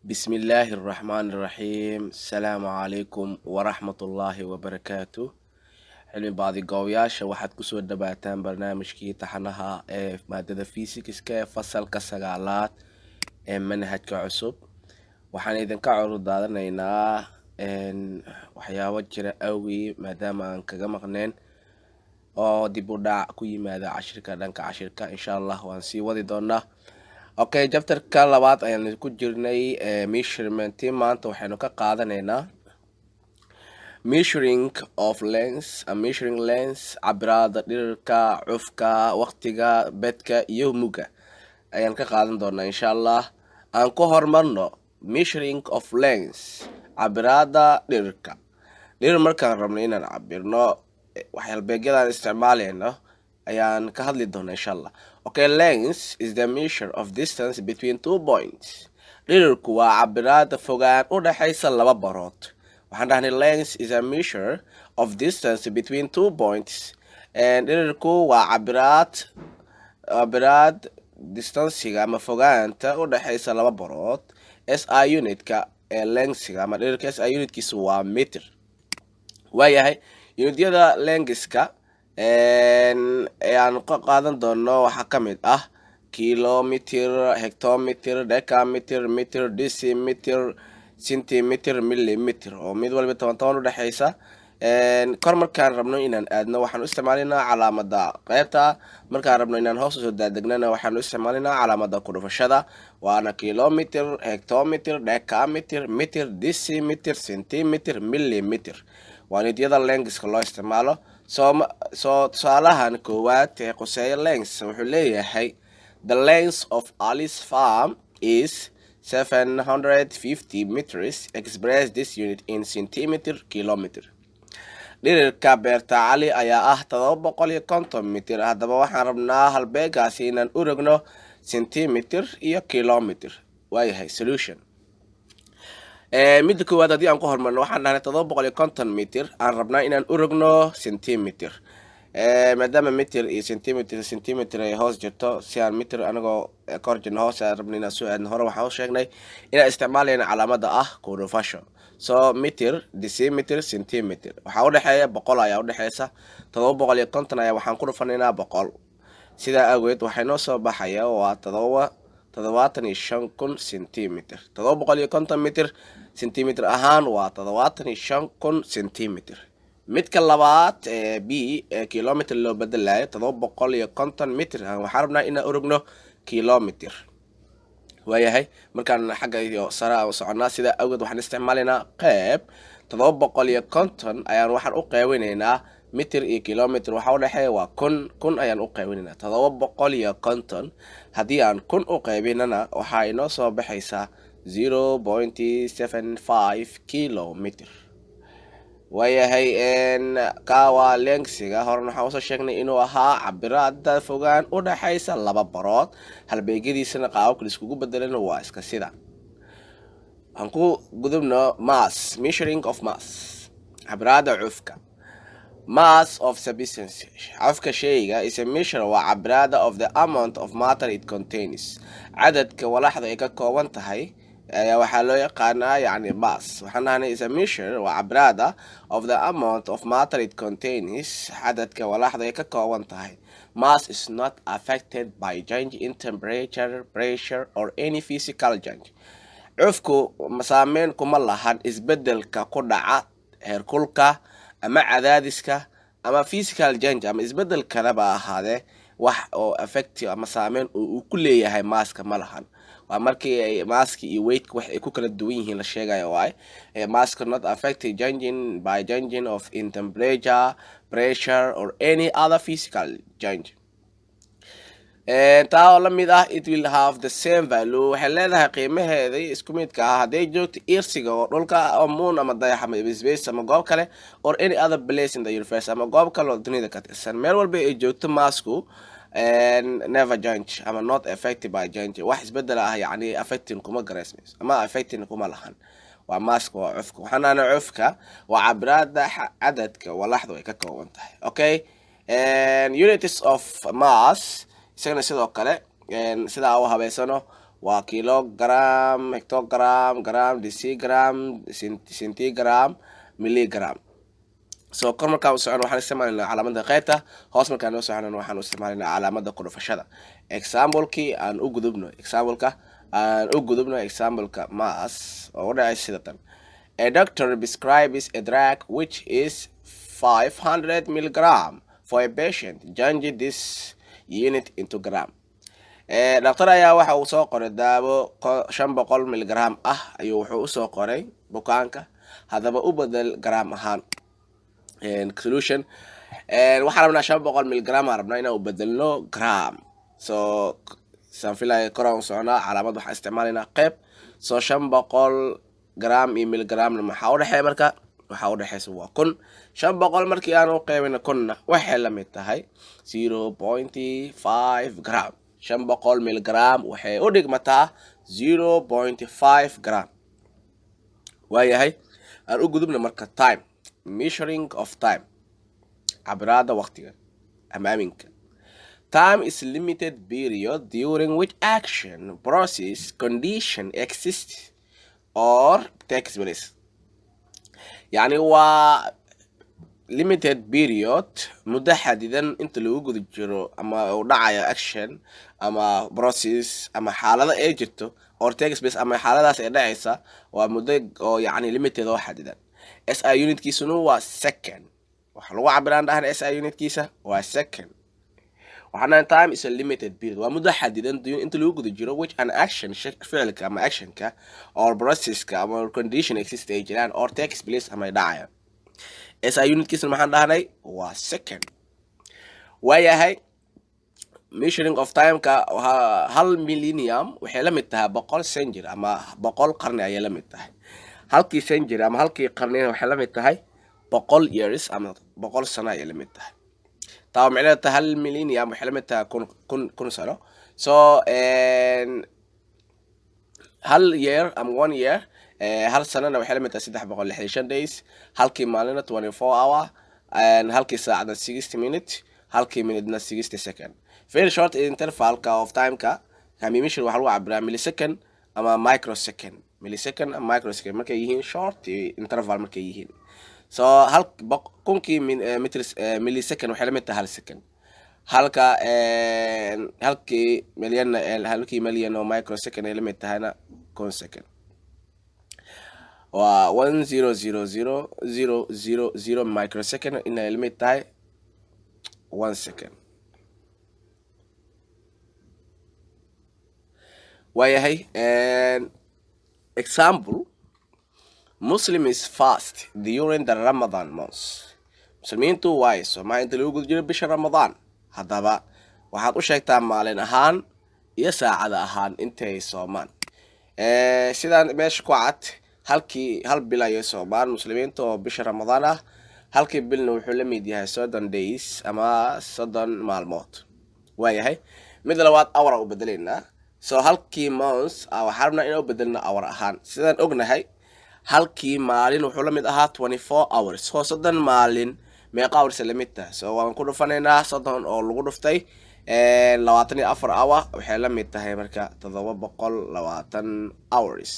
بسم الله الرحمن الرحيم السلام عليكم ورحمة الله وبركاته cilmi baadi-goobayaasha waxaad kusoo dhawaataan barnaamijkii taxanaha ee maadada fisikska ee fasalka sagaalaad ee manhajka cusub. waxaan idinka curdaadanaynaa waxyaabo jira awgii maadaama aan kaga maqneen oo dib u dhac ku yimaada dhanka cashirka. insha allah waan sii wadi doonaa. okay, chapterka labaad ayaan ku jirnay measurement. maanta waxaynu ka qaadanaynaa measuring of length, measuring length, cabiraada dhirka, cufka, waqtiga, bedka iyo muga ayaan ka qaadan doonaa insha allah. aan ku hormarno measuring of length, cabiraada dhirka. dhir markaan rabno inaan cabirno waxyaalbeegyadaan isticmaalayno ayaan ka hadli doonaa insha allah. okay, length is the measure of distance between 2 points. dhirku waa cabiraada fogaan u dhaxaysa laba barood. waxaan dhahnay length is a measure of distance between 2 points. dhirku waa cabiraad distancega ama fogaanta u dhaxaysa laba barood. SI unitka ee lengthga ama dhirka SI unitkiisu waa meter. waayahay, unityada lengthska aan ka qaadan doono waxaa ka mid ah kilometer, hectometer, decameter, meter, decimeter, centimeter, millimeter oo mid walba 10 u dhaxaysa. kor markaan rabno inaan aadno waxaan u isticmaalinaa calaamada qaybta, markaan rabno inaan hoos usoo daadegnana waxaan u isticmaalinaa calaamada ku dhufashada, waana kilometer, hectometer, decameter, meter, decimeter, centimeter, millimeter. waa unityada lengthska loo isticmaalo. soo tusaalahan koowaad ee quseeya length wuxuu leeyahay the length of Alice farm is 750 meters. Express this unit in centimeter, kilometer. dhirirka beerta cali ayaa ah 750 mitir. haddaba waxaan rabnaa halbeegaasi inaan u rogno centimeter iyo kilometer. waayahay solution. midda koowaad haddii aan ku hormarno waxaan dhahnay 750 mitir aan rabnaa inaan u rogno centimeter. maadaama meter iyo centimeter ay hoos jirto, si aan meter anagoo ka hor jirno hoos aan rabno inaan soo aadno, hore waxaan u sheegnay inaan isticmaalayna calaamada ah ku dhufasho. so meter, decimeter, centimeter waxaa u dhexeeya 100 ayaa u dhexeysa. 750 ayaa waxaan ku dhufanaynaa 100. sidaa awgeed waxay noo soo baxaya waa 75,000 centimeter. 750 mitir centimeter ahaan waa 75,000 centimeter. midka labaad b kilometer loo bedelayo 750 mitir waxaan rabnaa inaan u rogno kilometer. waayahay, markaan xagga iyo sare aan soconaa sidaa awgeed waxaan isticmaalaynaa qeyb 750 ayaan waxaan u qeybinaynaa mitir iyo kilometer waxaa u dhexeeya waa 1000 ayaan u qeybinaynaa. 750 haddii aan 1000 u qeybinana waxaa inoo soo baxaysaa 0.75 kilometer. waayahay, kawa lengthsiga horena waxaan usoo sheegnay inuu ahaa cabiraada fogaan u dhaxaysa laba barood. halbeegyadiisana qaababka la iskugu bedelana waa iska sida. aan ku gudubno mass, measuring of mass, cabiraada cufka. mass of substance, cufka shayga is a measure waa cabiraada of the amount of matter it contains. cadadka walaxda ay ka kooban tahay ayaa waxaa loo yaqaanaa yani mass. waxaan dhahnay is a measure waa cabiraada of the amount of matter it contains. cadadka walaxda ay ka kooban tahay. mass is not affected by change in temperature, pressure or any physical change. cufku saameyn kuma lahan isbedelka ku dhaca heerkulka ama cadaadiska ama physical change ama isbedel kaleba ahaadee wax oo affect ama saameyn uu ku leeyahay maaska ma lahan. waa markii ay maaska iyo weightka wax ay ku kala duwan yihiin la sheegayo waay. mask not affected changing by changing of in temperature, pressure or any other physical change. taa oo la mid ah it will have the same value. waxay leedahay qiimaheeda isku midka ah hadday joogto irsiga oo dhulka oo moon ama dayax ama space ama goob kale or any other place in the universe ama goob kale oo dunida ka tirsan. meel walba ay joogto maasku never change ama not affected by change. wax isbedel ah yani affecting kuma garaysmayso ama affecting kuma lahan. waa maaska waa cufka. waxaana cufka waa cabiraada cadadka walaxdu ay ka kooban tahay. okay, units of mass isagana sidoo kale sidaa u habeysano waa kilogram, hectogram, gram, decigram, centigram, milligram. soo kor markaan u socono waxaan isticmaalaynaa calaamada qaybta, hoos markaan noo soconana waxaan u isticmaalaynaa calaamada ku dhufashada. example-kii aan u gudubno example-ka maas oo u dhacay sida tan. A doctor prescribes a drug which is 500 milligram for a patient. Change this unit into gram. Dhaqtar ayaa waxa uu soo qoray daawo 500 milligram ah ayuu wuxuu u soo qoray bukaanka, haddaba u bedel gram ahaan. Solution waxaan rabnaa 500 milligram aan rabnaa inaan u bedelno gram. So saan filaya koraan u soconaa, calaamad waxaan isticmaalaynaa qayb. So 500 gram iyo milligramna maxaa u dhexeeya marka? waxaa u dhexeysa waa 1000. 500 markii aan u qaybino 1000na waxay la mid tahay 0.5 gram. 500 milligram waxay u dhigmataa 0.5 gram. waayahay aan u gudubna marka time, measuring of time, cabiraada waqtiga ama aminka. Time is limited period during which action, process, condition exists or takes place. يعني waa limited period, muddo xadidan inta lagu guda jiro ama uu dhacayo action ama process ama xaalada ay jirto or takes place ama xaaladaas ay dhacaysa, waa muddo oo yani limited oo xadidan. SI unitkiisuna waa second. waxa lagu cabiraan dhahan SI unitkiisa waa second. waxaana time is a limited period, waa muddo xadidan inta lagu guda jiro which an action, ficilka ama actionka or processka ama condition exist ay jiraan or takes place ama ay dhacayaan. SI unitkiisana maxaan dhahnay waa second. waayahay measuring of time-ka hal millennium waxay la mid tahay 100 century ama 100 qarni ayay la mid tahay. halkii century ama halkii qarnina waxay la mid tahay 100 years ama 100 sano ayay la mid tahay. taa macnaheedu tahay hal millennium waxay la mid tahay kun sano. So hal year ama 1 year, hal sanana waxay la mid tahay 365 days. halkii maalina 24 hour, halkii saacadna 60 minutes, halkii minutena 60 second. Very short interval-ka of time-ka measure waxa lagu cabiraa millisecond ama microsecond. millisecond ama microsecond markay yihiin short interval markay yihiin. So kunkii millisecond waxay la mid tahay hal second. halkii milyan oo microsecond ay la mid tahayna 1 second. waa 100,000 microsecond inay la mid tahay 1 second. waayahay example, Muslim is fast during the Ramadan month. muslimiintu way soomaa inta lagu guda jiro bisha Ramadaan. haddaba waxaad u sheegtaa maalin ahaan iyo saacada ahaan intay soomaan. sidaan meesha ku cad, hal bil ayay soomaan muslimiinta oo bisha Ramadaan ah. halkii bilna wuxuu la mid yahay 30 days ama 30 maalmood. waayahay mid labaad hour u bedelaynaa. So halkii month waxaan rabnaa inaan u bedelno hour ahaan. sidaan ognahay halkii maalin wuxuu la mid ahaa 24 hours. so 30 maalin meeqa hours la mid tahay? So waan ku dhufanaynaa 30 oo lagu dhuftay 24 hour waxay la mid tahay marka 720 hours.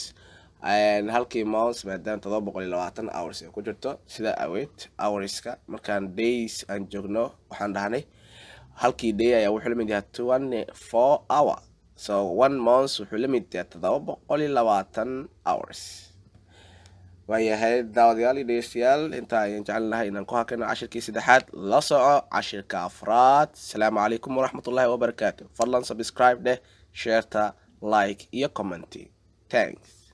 halkii month maadaama 720 hours ay ku jirto, sida aweed hourska markaan days aan joogno waxaan dhahnay halkii day ayaa wuxuu la mid yahay 24 hour. So 1 month wuxuu la mid yahay 720 hours. waayahay daawadayaal iyo dhegeystayaal, inta ayaan jecelnahay inaan ku hakano cashirkii saddexaad. la soco cashirka afraad. asalaamu calaykum waraxmatullaahi wabarakaatu. fadlan subscribe dheh, shareta, like iyo commenti. Thanks.